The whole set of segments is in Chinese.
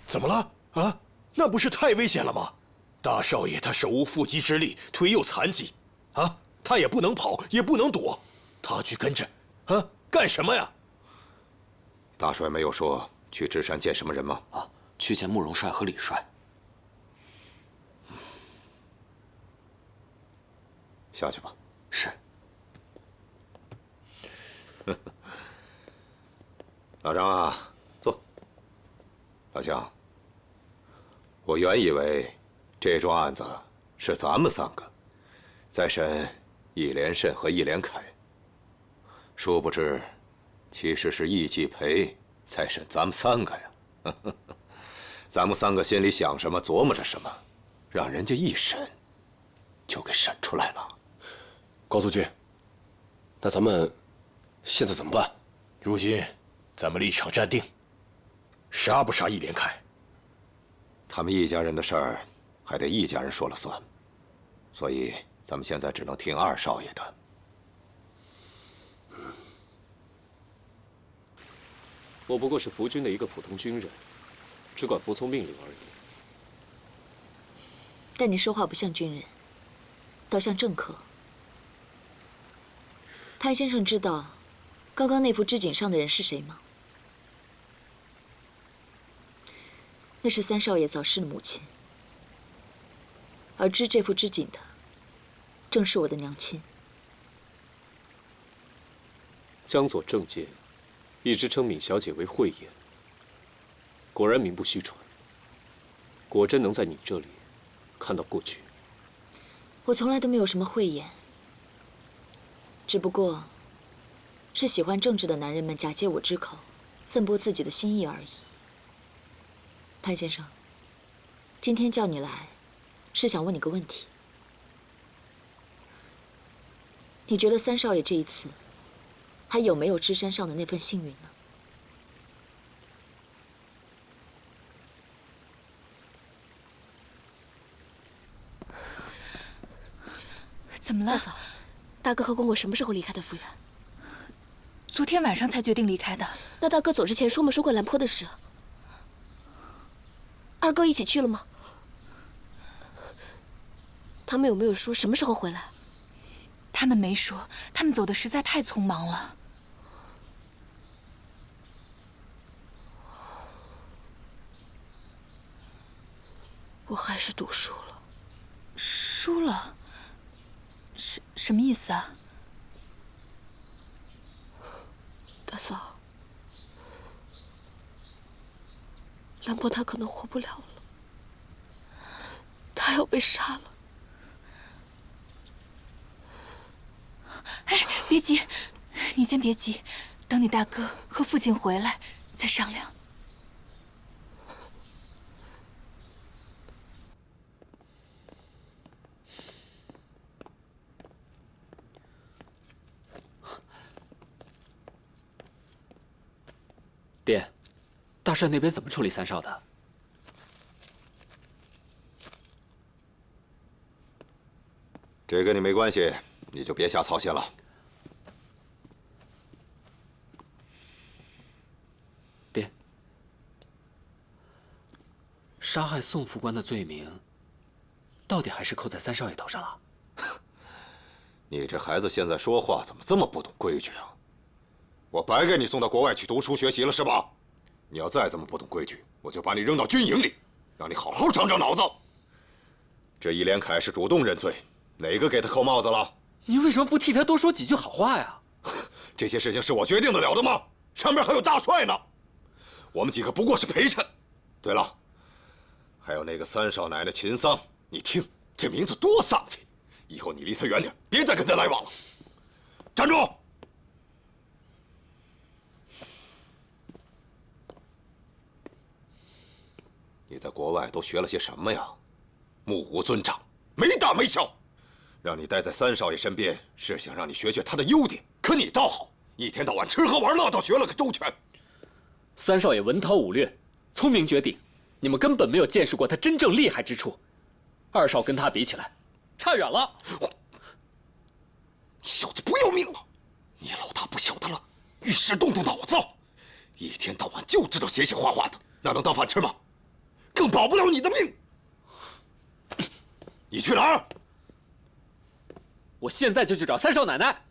怎么了？啊，那不是太危险了吗？大少爷他手无缚鸡之力，腿又残疾，啊，他也不能跑，也不能躲，他去跟着，啊，干什么呀？大帅没有说去芝山见什么人吗？啊，去见慕容帅和李帅。下去吧。是。老张啊，坐。老姜，我原以为这桩案子是咱们3个在审易连慎和易连凯，殊不知，其实是易继培在审咱们3个呀。咱们3个心里想什么，琢磨着什么，让人家一审就给审出来了。高督军，那咱们现在怎么办？如今咱们立场站定，杀不杀易连凯？他们易家人的事儿，还得易家人说了算，所以咱们现在只能听2少爷的。我不过是福军的一个普通军人，只管服从命令而已。但你说话不像军人，倒像政客。潘先生知道刚刚那幅织锦上的人是谁吗？那是3少爷早逝的母亲，而织这幅织锦的，正是我的娘亲。江左政界一直称闵小姐为慧眼，果然名不虚传。果真能在你这里看到过去。我从来都没有什么慧眼，只不过是喜欢政治的男人们假借我之口，散播自己的心意而已。潘先生，今天叫你来，是想问你个问题。你觉得3少爷这一次还有没有芝山上的那份幸运呢？怎么了？大嫂，大哥和公公什么时候离开的府院？昨天晚上才决定离开的。那大哥走之前说没说过兰坡的事？二哥一起去了吗？他们有没有说什么时候回来？他们没说，他们走的实在太匆忙了。我还是赌输了。输了？什么意思啊？大嫂，兰坡他可能活不了了，他要被杀了。哎，别急，你先别急，等你大哥和父亲回来再商量。爹，大帅那边怎么处理3少的？这跟你没关系，你就别瞎操心了。爹，杀害宋副官的罪名，到底还是扣在3少爷头上了。你这孩子现在说话怎么这么不懂规矩啊？我白给你送到国外去读书学习了是吧？你要再这么不懂规矩，我就把你扔到军营里，让你好好长长脑子。这易连凯是主动认罪，哪个给他扣帽子了？您为什么不替他多说几句好话呀？这些事情是我决定得了的吗？上面还有大帅呢，我们几个不过是陪衬。对了，还有那个3少奶奶秦桑，你听这名字多丧气，以后你离他远点，别再跟他来往了。站住！你在国外都学了些什么呀？目无尊长，没大没小。让你待在3少爷身边，是想让你学学他的优点。可你倒好，一天到晚吃喝玩乐，倒学了个周全。3少爷文韬武略，聪明绝顶，你们根本没有见识过他真正厉害之处。2少跟他比起来，差远了。你小子不要命了！你老大不晓得了，遇事动动脑子，一天到晚就知道写写画画的，那能当饭吃吗？更保不了你的命。你去哪儿？我现在就去找三少奶奶。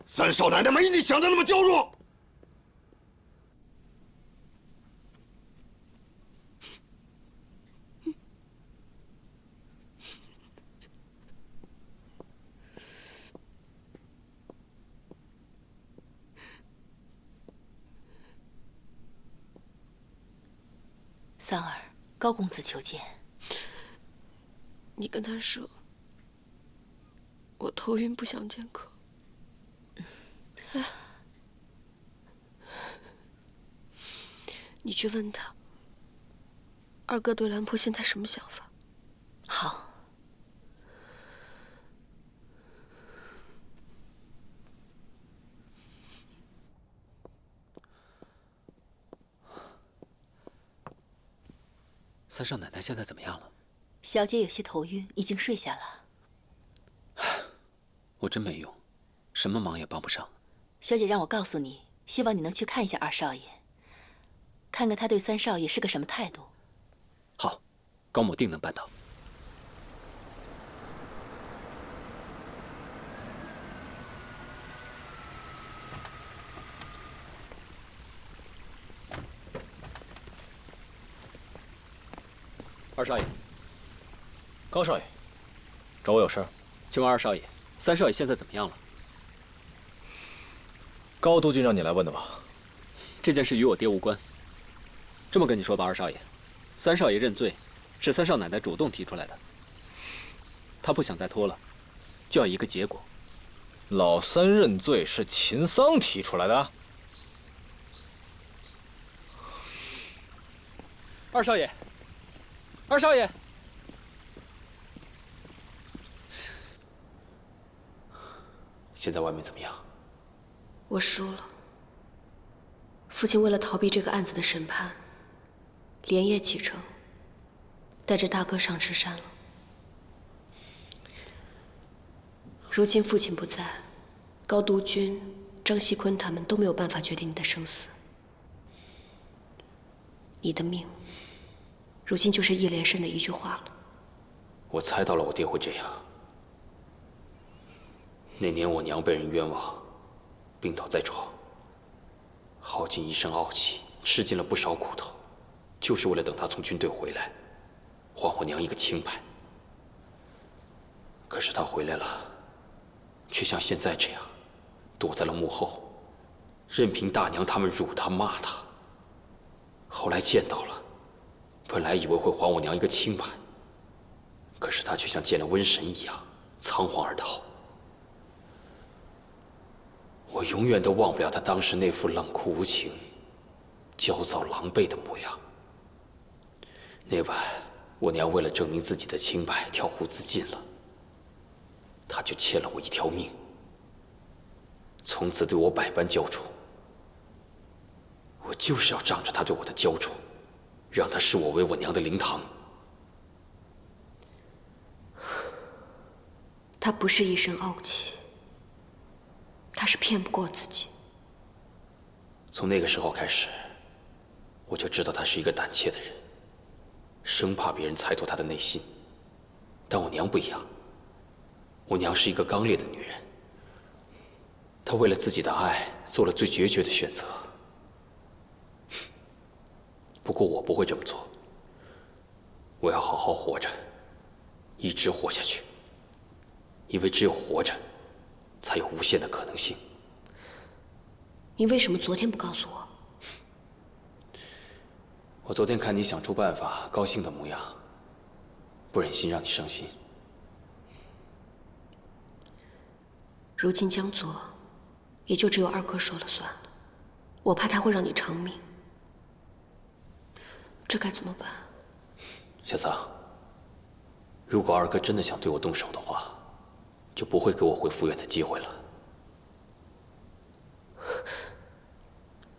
三少奶奶没你想的那么娇弱。桑儿，高公子求见。你跟他说，我头晕，不想见客。你去问他，二哥对兰婆现在什么想法？好。三少奶奶现在怎么样了？小姐有些头晕，已经睡下了。我真没用，什么忙也帮不上。小姐让我告诉你，希望你能去看一下二少爷，看看他对三少爷是个什么态度。好，高某定能办到。二少爷，高少爷，找我有事儿？请问二少爷，三少爷现在怎么样了？高督军让你来问的吧？这件事与我爹无关。这么跟你说吧，二少爷，三少爷认罪，是三少奶奶主动提出来的。他不想再拖了，就要一个结果。老三认罪是秦桑提出来的？二少爷，二少爷，现在外面怎么样？我输了。父亲为了逃避这个案子的审判，连夜启程，带着大哥上赤山了。如今父亲不在，高督军、张锡坤他们都没有办法决定你的生死。你的命，如今就是易连生的一句话了。我猜到了，我爹会这样。那年我娘被人冤枉，病倒在床，耗尽一身傲气，吃尽了不少苦头，就是为了等她从军队回来，还我娘一个清白。可是她回来了，却像现在这样，躲在了幕后，任凭大娘他们辱她骂她。后来见到了，本来以为会还我娘一个清白，可是她却像见了瘟神一样，仓皇而逃。我永远都忘不了她当时那副冷酷无情、焦躁狼狈的模样。那晚，我娘为了证明自己的清白，跳湖自尽了。她就欠了我一条命，从此对我百般娇宠。我就是要仗着她对我的娇宠，让她视我为我娘的灵堂。他不是一身傲气，他是骗不过自己。从那个时候开始，我就知道他是一个胆怯的人，生怕别人猜透他的内心。但我娘不一样，我娘是一个刚烈的女人，她为了自己的爱做了最决绝的选择。不过我不会这么做，我要好好活着，一直活下去，因为只有活着，才有无限的可能性。你为什么昨天不告诉我？我昨天看你想出办法，高兴的模样，不忍心让你伤心。如今江左，也就只有二哥说了算了。我怕他会让你偿命，这该怎么办？小桑，如果二哥真的想对我动手的话，就不会给我回福远的机会了。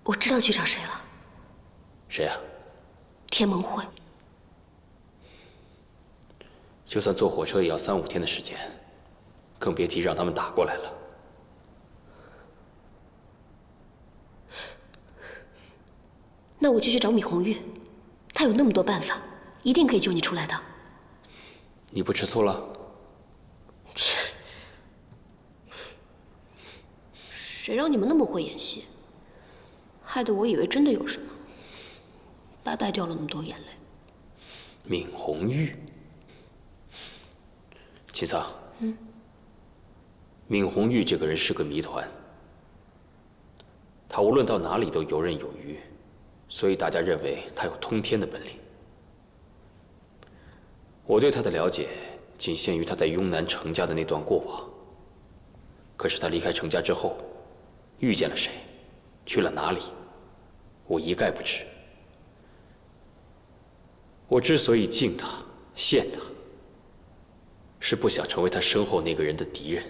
我知道去找谁了。谁呀？天盟会。就算坐火车也要3、5天的时间，更别提让他们打过来了。那我就去找米红玉，她他有那么多办法，一定可以救你出来的。你不吃醋了？谁让你们那么会演戏，害得我以为真的有什么，白白掉了那么多眼泪。闵红玉，秦桑，闵红玉这个人是个谜团，他无论到哪里都游刃有余，所以大家认为他有通天的本领。我对他的了解仅限于他在雍南程家的那段过往。可是他离开程家之后，遇见了谁，去了哪里，我一概不知。我之所以敬他、羡他，是不想成为他身后那个人的敌人。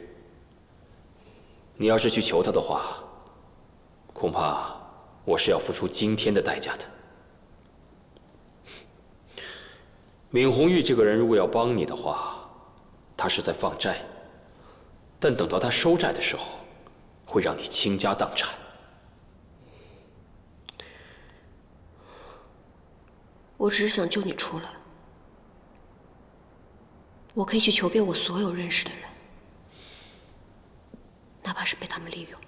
你要是去求他的话，恐怕我是要付出惊天的代价的。闵红玉这个人如果要帮你的话，他是在放债，但等到他收债的时候，会让你倾家荡产。我只是想救你出来。我可以去求遍我所有认识的人，哪怕是被他们利用。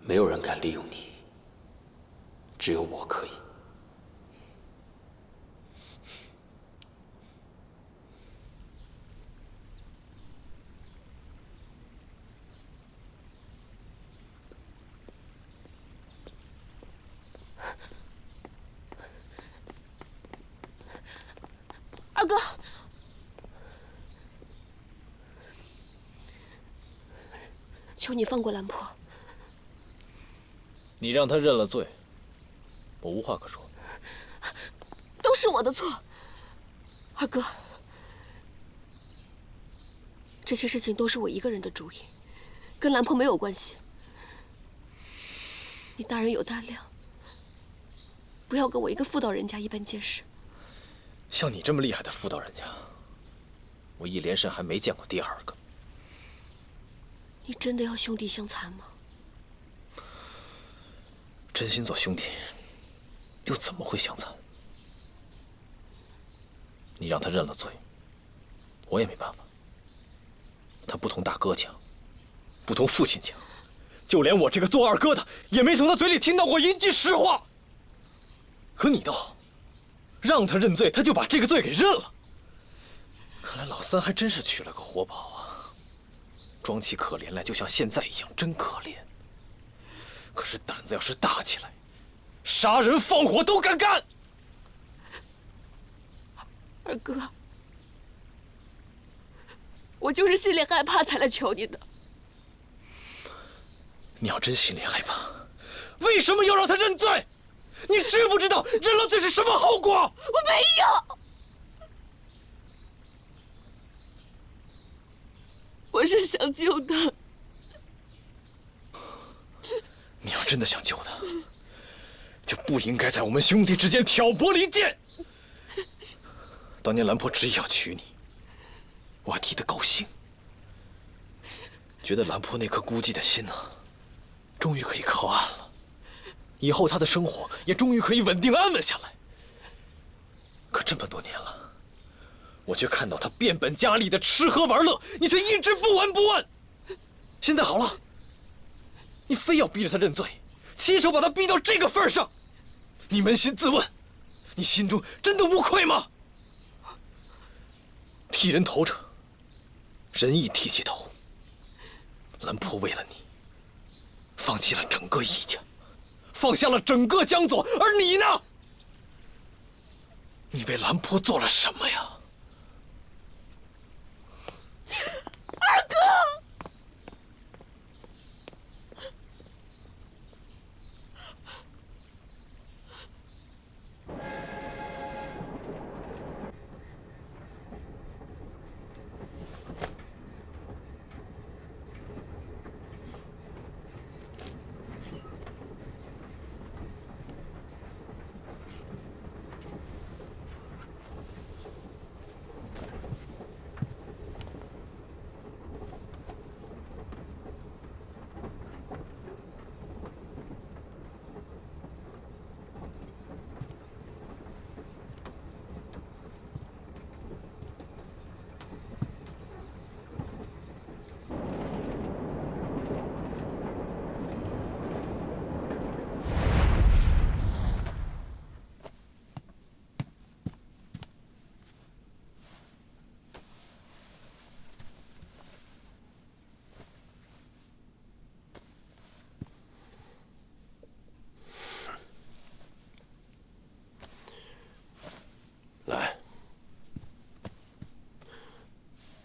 没有人敢利用你，只有我可以。二哥，求你放过兰坡。你让他认了罪，我无话可说。都是我的错，二哥，这些事情都是我一个人的主意，跟兰坡没有关系。你大人有大量，不要跟我一个妇道人家一般见识。像你这么厉害的妇道人家，我一连神还没见过第二个。你真的要兄弟相残吗？真心做兄弟，又怎么会相残？你让他认了罪，我也没办法。他不同大哥讲，不同父亲讲，就连我这个做二哥的，也没从他嘴里听到过一句实话。可你倒好，让他认罪，他就把这个罪给认了。看来老三还真是娶了个活宝啊，装起可怜来，就像现在一样，真可怜。可是胆子要是大起来，杀人放火都敢干。二哥，我就是心里害怕才来求你的。你要真心里害怕，为什么要让他认罪？你知不知道认了罪是什么后果？我没有，我是想救他。你要真的想救他，就不应该在我们兄弟之间挑拨离间。当年兰坡执意要娶你，我还替他高兴，觉得兰坡那颗孤寂的心啊，终于可以靠岸了，以后他的生活也终于可以稳定安稳下来。可这么多年了，我却看到他变本加厉的吃喝玩乐，你却一直不闻不问。现在好了，你非要逼着他认罪，亲手把他逼到这个份上，你扪心自问，你心中真的无愧吗？剃人头者，人亦剃其头。兰坡为了你，放弃了整个易家，放下了整个江左，而你呢？你为兰坡做了什么呀？二哥！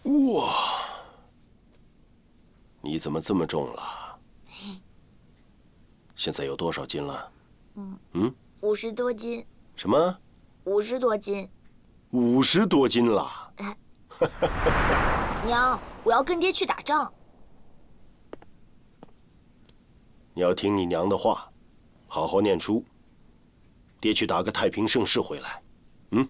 哇，你怎么这么重了？现在有多少斤了？50多斤。什么？50多斤。50多斤了。娘，我要跟爹去打仗。你要听你娘的话，好好念书。爹去打个太平盛世回来。嗯。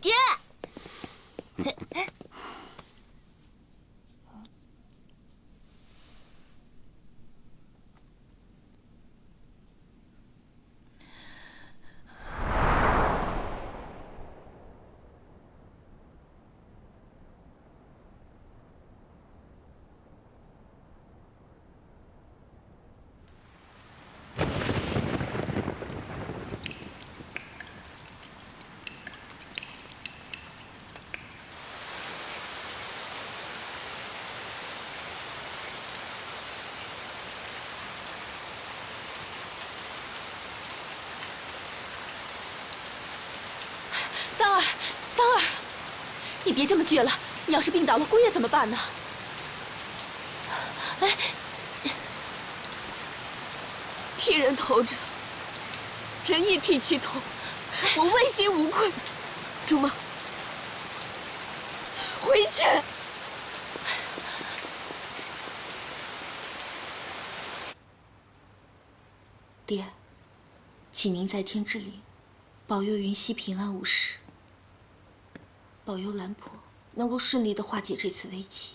爹。桑儿，你别这么倔了，你要是病倒了，姑爷怎么办呢？哎，替人头者，人亦替其头，我问心无愧。竹妈，回去。爹，请您在天之灵，保佑云溪平安无事，保佑兰婆能够顺利地化解这次危机。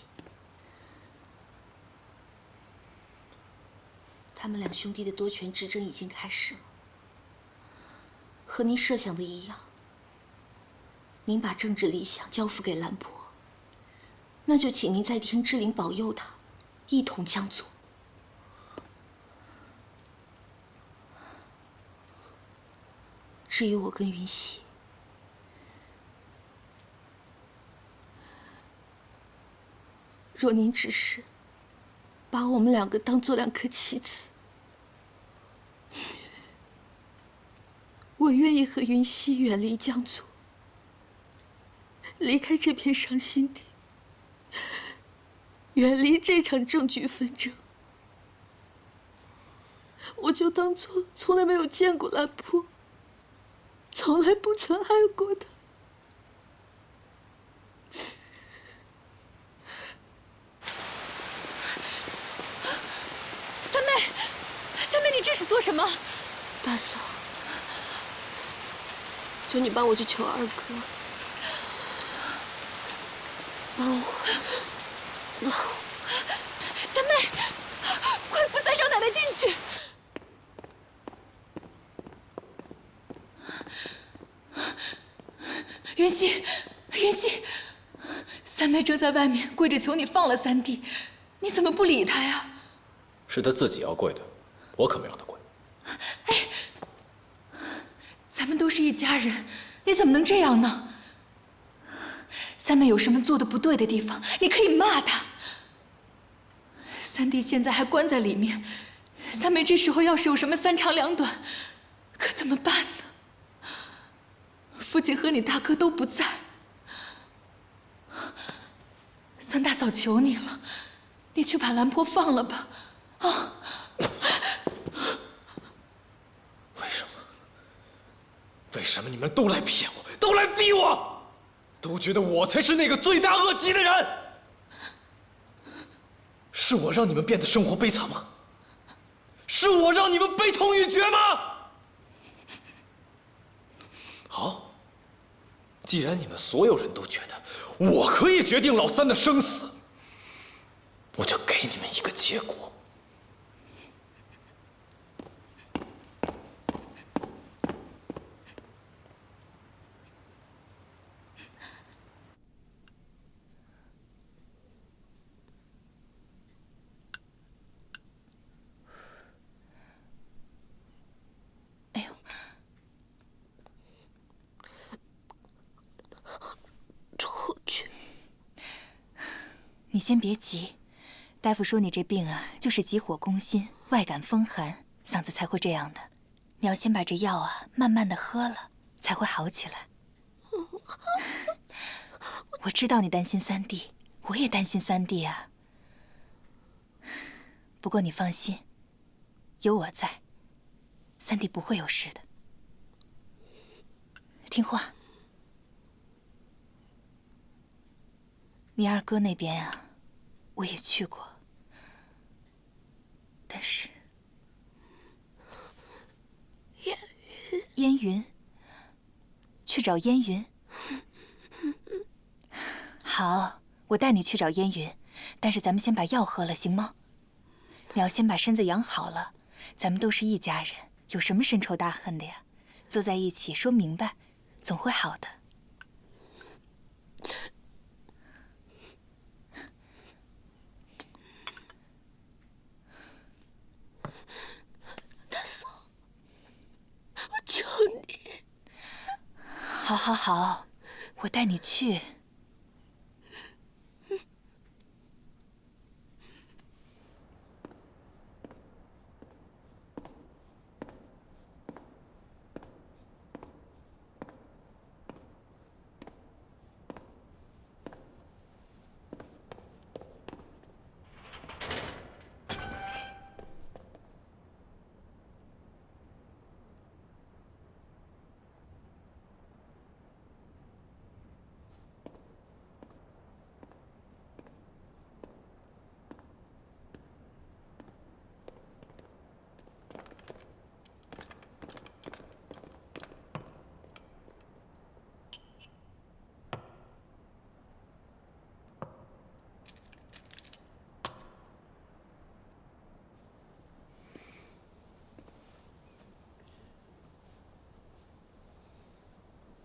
他们两兄弟的夺权之争已经开始了，和您设想的一样，您把政治理想交付给兰婆，那就请您在天之灵保佑她，一同将做。至于我跟云溪，若您只是把我们两个当做两颗棋子，我愿意和云溪远离江左，离开这片伤心地，远离这场政局纷争。我就当做从来没有见过兰婆，从来不曾爱过她。三妹，你这是做什么？大嫂，求你帮我去求二哥，帮我。三妹，快扶三少奶奶进去。云溪，三妹正在外面跪着求你放了三弟，你怎么不理她呀？是他自己要跪的，我可没让他跪。哎，咱们都是一家人，你怎么能这样呢？三妹有什么做的不对的地方，你可以骂她。三弟现在还关在里面，三妹这时候要是有什么三长两短，可怎么办呢？父亲和你大哥都不在，孙大嫂求你了，你去把兰婆放了吧。啊！为什么你们都来骗我，都来逼我，都觉得我才是那个罪大恶极的人？是我让你们变得生活悲惨吗？是我让你们悲痛欲绝吗？好，既然你们所有人都觉得我可以决定老三的生死，我就给你们一个结果。你先别急，大夫说你这病啊，就是急火攻心，外感风寒，嗓子才会这样的。你要先把这药啊，慢慢的喝了，才会好起来。我知道你担心三弟，我也担心三弟啊。不过你放心，有我在，三弟不会有事的。听话。你二哥那边啊，我也去过，但是烟云，去找烟云。好，我带你去找烟云，但是咱们先把药喝了，行吗？你要先把身子养好了，咱们都是一家人，有什么深仇大恨的呀？坐在一起说明白，总会好的。求你！好，好，好，我带你去。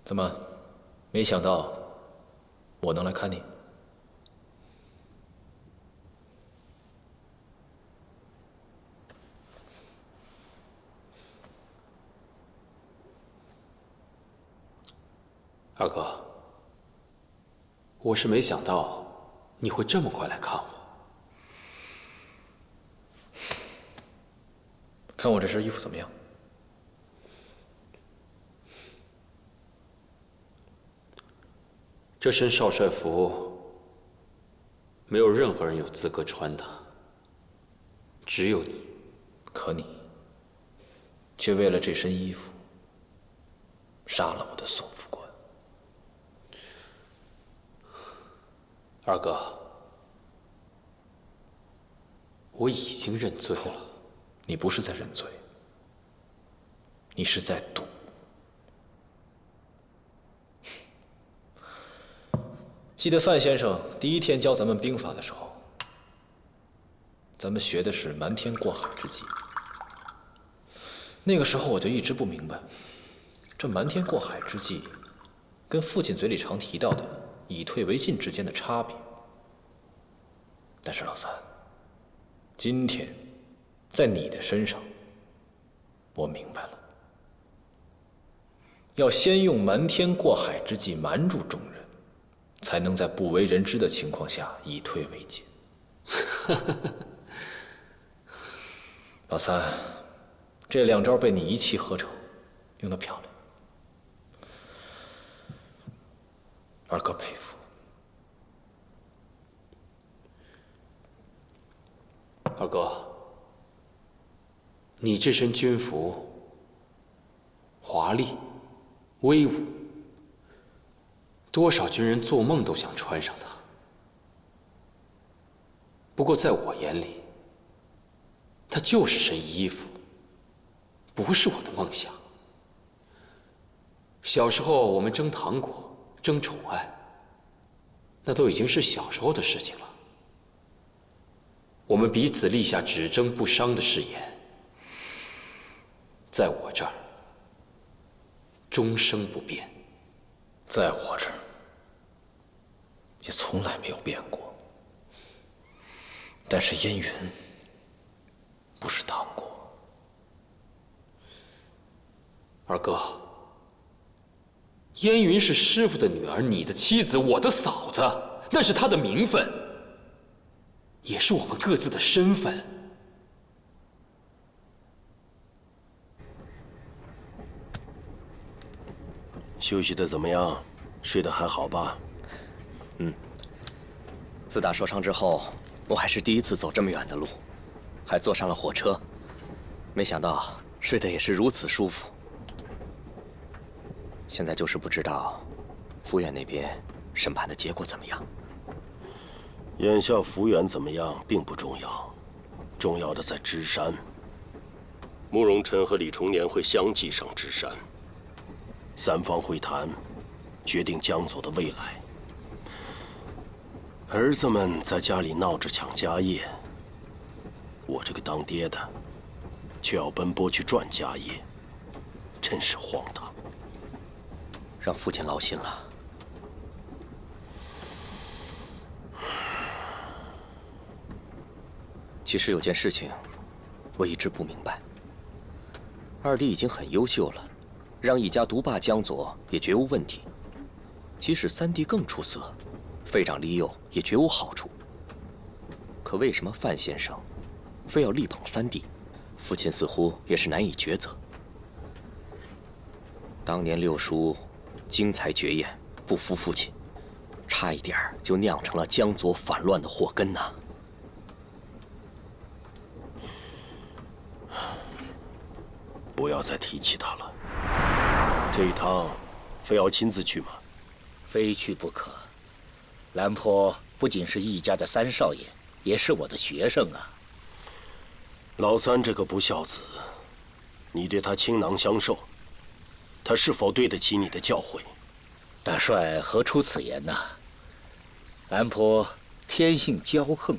怎么，没想到我能来看你？二哥，我是没想到你会这么快来看我。看我这身衣服怎么样？这身少帅服，没有任何人有资格穿它，只有你。可你，却为了这身衣服，杀了我的宋副官。二哥，我已经认罪了。你不是在认罪，你是在赌。记得范先生第一天教咱们兵法的时候，咱们学的是瞒天过海之计。那个时候我就一直不明白，这瞒天过海之计跟父亲嘴里常提到的以退为进之间的差别。但是老三，今天在你的身上，我明白了，要先用瞒天过海之计瞒住众人，才能在不为人知的情况下以退为进。老三，这两招被你一气呵成，用得漂亮。二哥佩服。二哥，你这身军服华丽、威武，多少军人做梦都想穿上它。不过在我眼里，它就是身衣服，不是我的梦想。小时候我们蒸糖果，争宠爱，那都已经是小时候的事情了。我们彼此立下只争不伤的誓言，在我这儿终生不变，在我这儿也从来没有变过。但是烟云不是糖果。二哥，烟云是师傅的女儿，你的妻子，我的嫂子，那是她的名分，也是我们各自的身份。休息的怎么样？睡得还好吧？自打受伤之后，我还是第一次走这么远的路，还坐上了火车，没想到睡得也是如此舒服。现在就是不知道，府院那边审判的结果怎么样。眼下府院怎么样并不重要，重要的在芝山。慕容辰和李重年会相继上芝山，三方会谈，决定江左的未来。儿子们在家里闹着抢家业，我这个当爹的，却要奔波去赚家业，真是荒唐。让父亲劳心了。其实有件事情，我一直不明白。二弟已经很优秀了，让一家独霸江左也绝无问题。即使三弟更出色，废长立幼也绝无好处。可为什么范先生非要力捧三弟？父亲似乎也是难以抉择。当年六叔精才绝艳，不服父亲，差一点就酿成了江左反乱的祸根呐。不要再提起他了。这一趟，非要亲自去吗？非去不可。兰坡不仅是易家的三少爷，也是我的学生啊。老三这个不孝子，你对他倾囊相授，他是否对得起你的教诲？大帅何出此言呐？兰坡天性骄横，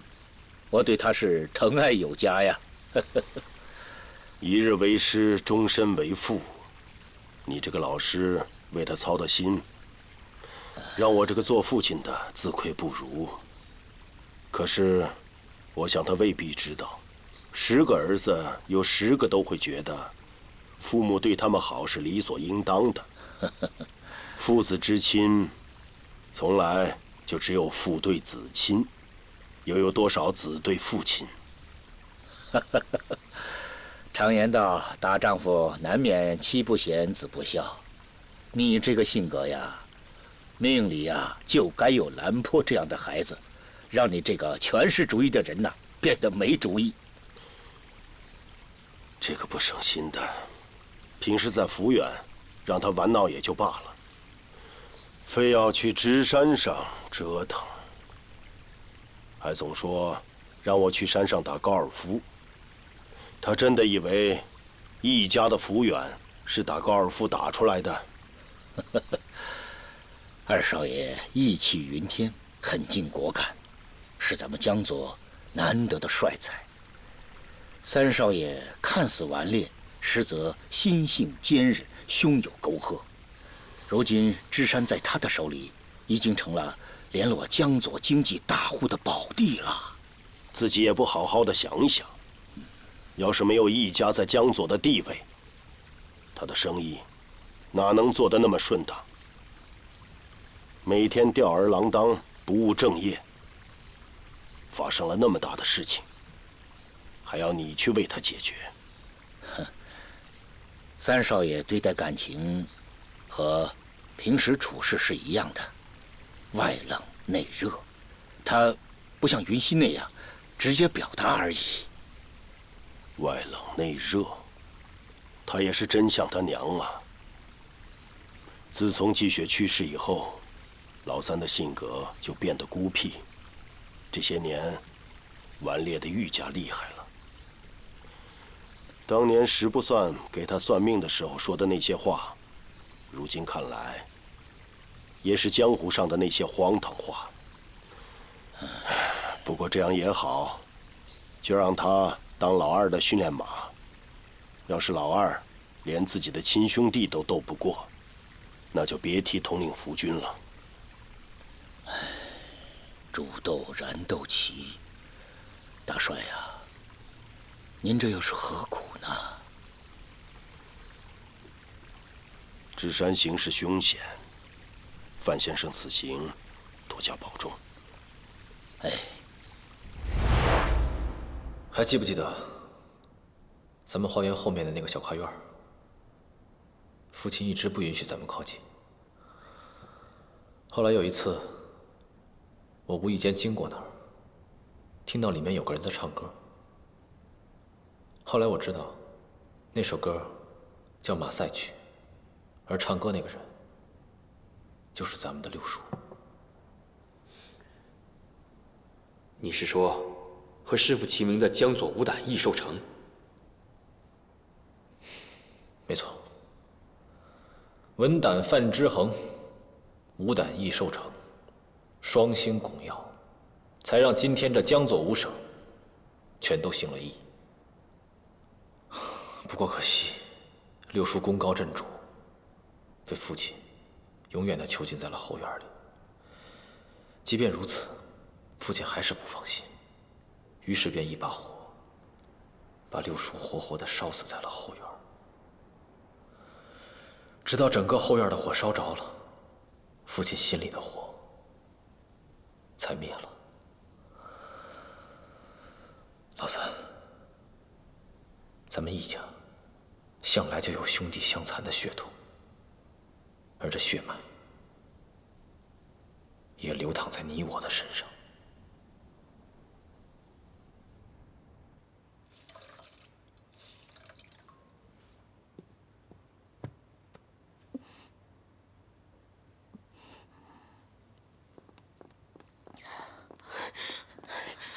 我对他是疼爱有加呀。一日为师，终身为父。你这个老师为他操的心，让我这个做父亲的自愧不如。可是，我想他未必知道，10个儿子有10个都会觉得，父母对他们好是理所应当的。父子之亲，从来就只有父对子亲，又有多少子对父亲？常言道，大丈夫难免妻不贤，子不孝。你这个性格呀，命里呀就该有兰坡这样的孩子，让你这个权势主义的人呐变得没主意。这个不省心的，平时在府远，让他玩闹也就罢了，非要去芝山上折腾，还总说让我去山上打高尔夫。他真的以为易家的府远是打高尔夫打出来的？二少爷义气云天，很尽果敢，是咱们江左难得的帅才。三少爷看似顽劣，实则心性坚韧，胸有沟壑。如今芝山在他的手里，已经成了联络江左经济大户的宝地了。自己也不好好的想一想，要是没有易家在江左的地位，他的生意哪能做得那么顺当？每天吊儿郎当，不务正业，发生了那么大的事情，还要你去为他解决？哼，三少爷对待感情和平时处事是一样的，外冷内热，他不像云溪那样直接表达而已。外冷内热，他也是真像他娘啊。自从季雪去世以后，老三的性格就变得孤僻，这些年顽劣的愈加厉害了。当年石不算给他算命的时候说的那些话，如今看来也是江湖上的那些荒唐话。不过这样也好，就让他当老二的训练马。要是老二连自己的亲兄弟都斗不过，那就别提统领伏军了。煮豆燃豆萁，大帅呀，您这又是何苦呢？芝山形势凶险，范先生此行多加保重。哎，还记不记得咱们花园后面的那个小花园？父亲一直不允许咱们靠近。后来有一次，我无意间经过那儿，听到里面有个人在唱歌。后来我知道，那首歌叫《马赛曲》，而唱歌那个人就是咱们的六叔。你是说，和师傅齐名的江左无胆易寿成？没错。文胆范之恒，武胆易寿成，双星拱耀，才让今天这江左五省全都行了义。不过可惜，六叔功高震主，被父亲永远地囚禁在了后院里。即便如此，父亲还是不放心，于是便一把火把六叔活活地烧死在了后院。直到整个后院的火烧着了，父亲心里的火才灭了。老三，咱们易家向来就有兄弟相残的血统，而这血脉也流淌在你我的身上。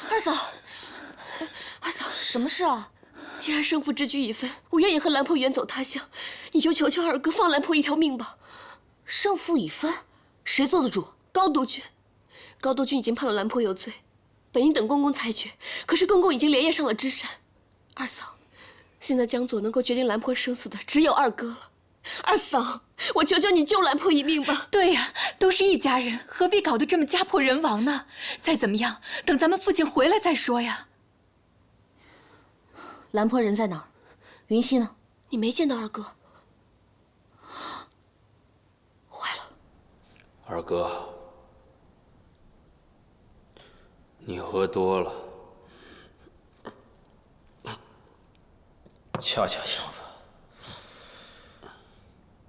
二嫂，二嫂，什么事啊？既然胜负之局已分，我愿意和兰婆远走他乡，你就求求二哥放兰婆一条命吧。胜负已分，谁做的主？高督军，高督军已经判了兰婆有罪，本应等公公裁决，可是公公已经连夜上了芝山。二嫂，现在江左能够决定兰婆生死的只有二哥了。二嫂，我求求你救兰婆一命吧！对呀，都是一家人，何必搞得这么家破人亡呢？再怎么样，等咱们父亲回来再说呀。兰婆人在哪儿？云溪呢？你没见到二哥？坏了，二哥，你喝多了。恰恰相反。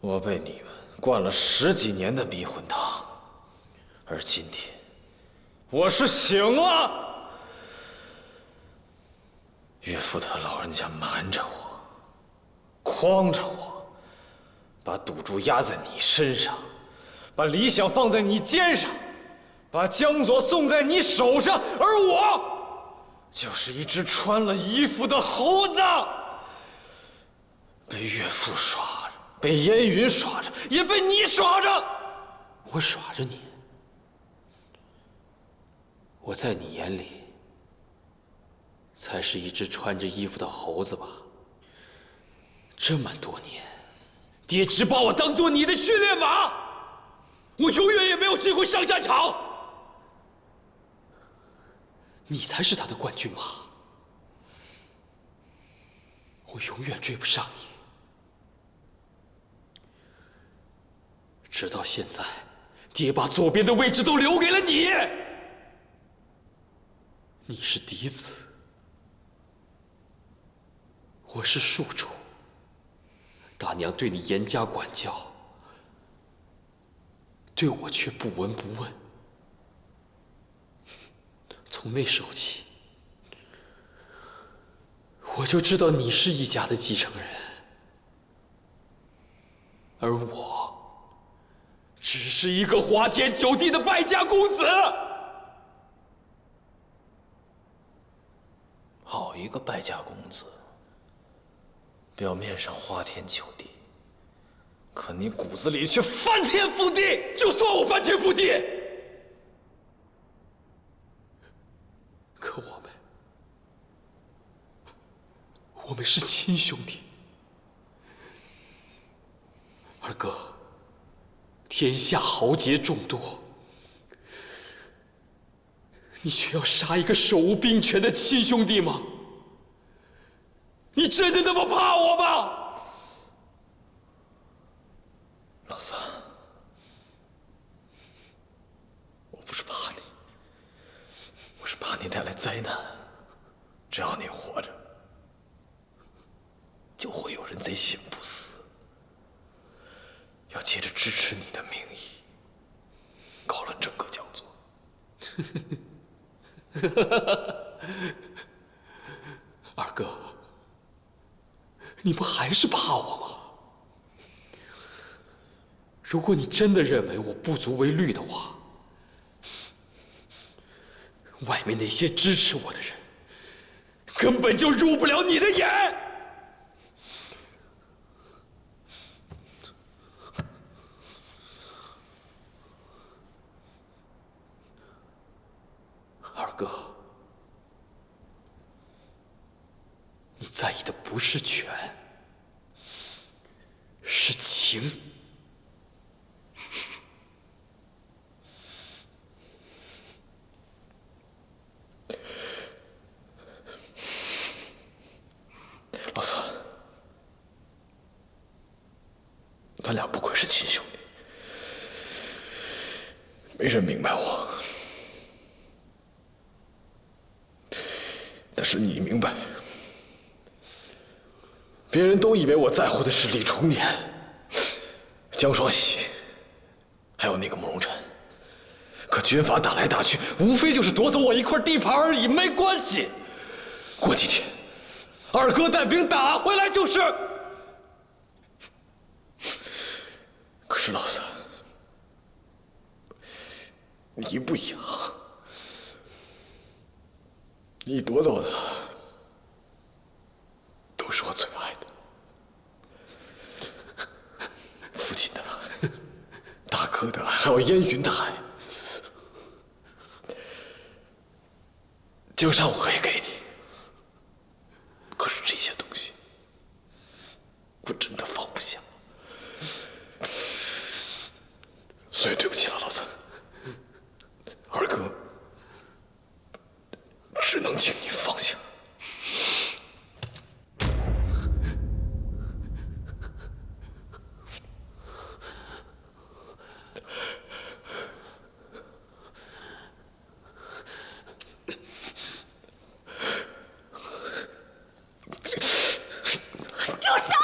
我被你们灌了10几年的迷魂汤，而今天我是醒了。岳父他老人家瞒着我，诓着我，把赌注压在你身上，把理想放在你肩上，把江左送在你手上，而我就是一只穿了衣服的猴子，被岳父耍着，被烟云耍着，也被你耍着。我耍着你？我在你眼里才是一只穿着衣服的猴子吧？这么多年，爹只把我当做你的训练马，我永远也没有机会上战场。你才是他的冠军马，我永远追不上你。直到现在，爹把左边的位置都留给了你。你是嫡子，我是庶主。大娘对你严加管教，对我却不闻不问。从那时候起，我就知道你是易家的继承人，而我只是一个花天酒地的败家公子。好一个败家公子！表面上花天酒地，可你骨子里却翻天覆地。就算我翻天覆地，可我们是亲兄弟。二哥，天下豪杰众多，你却要杀一个手无兵权的亲兄弟吗？你真的那么怕我吗？老三，我不是怕你，我是怕你带来灾难。只要你活着，就会有人贼心不死，要借着支持你的名义搞乱整个江左。二哥，你不还是怕我吗？如果你真的认为我不足为虑的话，外面那些支持我的人根本就入不了你的眼。二哥，你在意的不是权，是情。老三，咱俩不愧是亲兄弟，没人明白我，但是你明白。别人都以为我在乎的是李重年、江双喜，还有那个慕容辰，可军阀打来打去，无非就是夺走我一块地盘而已，没关系。过几天，二哥带兵打回来就是。可是老三，你不一样，你夺走的都是我最爱的，父亲的爱，大哥的爱，还有烟云的爱。江山我可以给你，可是这些东西，我真的放不下，所以对不起了，老三。二哥，只能请你放下。住手！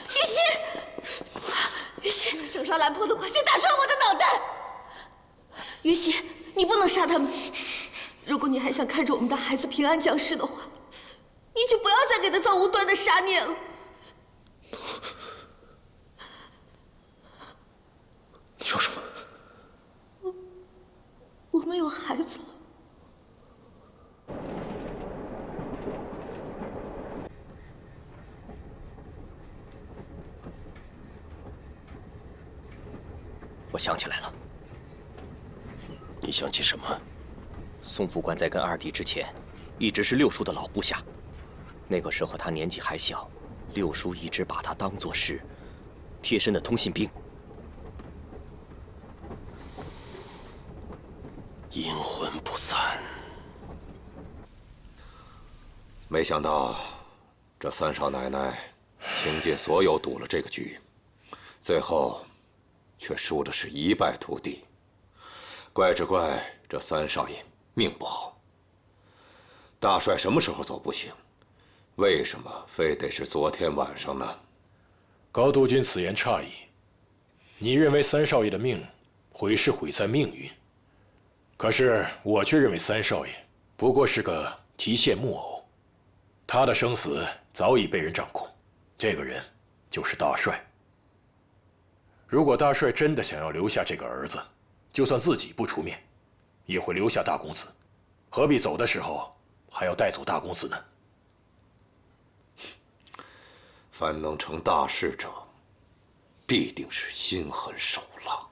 于心，于心，想杀兰坡的话，先打穿我的脑袋。于心，你不能杀他们。如果你还想看着我们的孩子平安降世的话，你就不要再给他造无端的杀孽了。你说什么？我们有孩子了。我想起来了。你想起什么？宋副官在跟二弟之前，一直是六叔的老部下。那个时候他年纪还小，六叔一直把他当作是贴身的通信兵。阴魂不散。没想到，这三少奶奶倾尽所有赌了这个局，最后却输的是一败涂地。怪只怪这三少爷命不好。大帅什么时候走不行？为什么非得是昨天晚上呢？高督军此言差矣。你认为三少爷的命毁是毁在命运，可是我却认为三少爷不过是个提线木偶，他的生死早已被人掌控。这个人就是大帅。如果大帅真的想要留下这个儿子，就算自己不出面，也会留下大公子，何必走的时候还要带走大公子呢？凡能成大事者，必定是心狠手辣。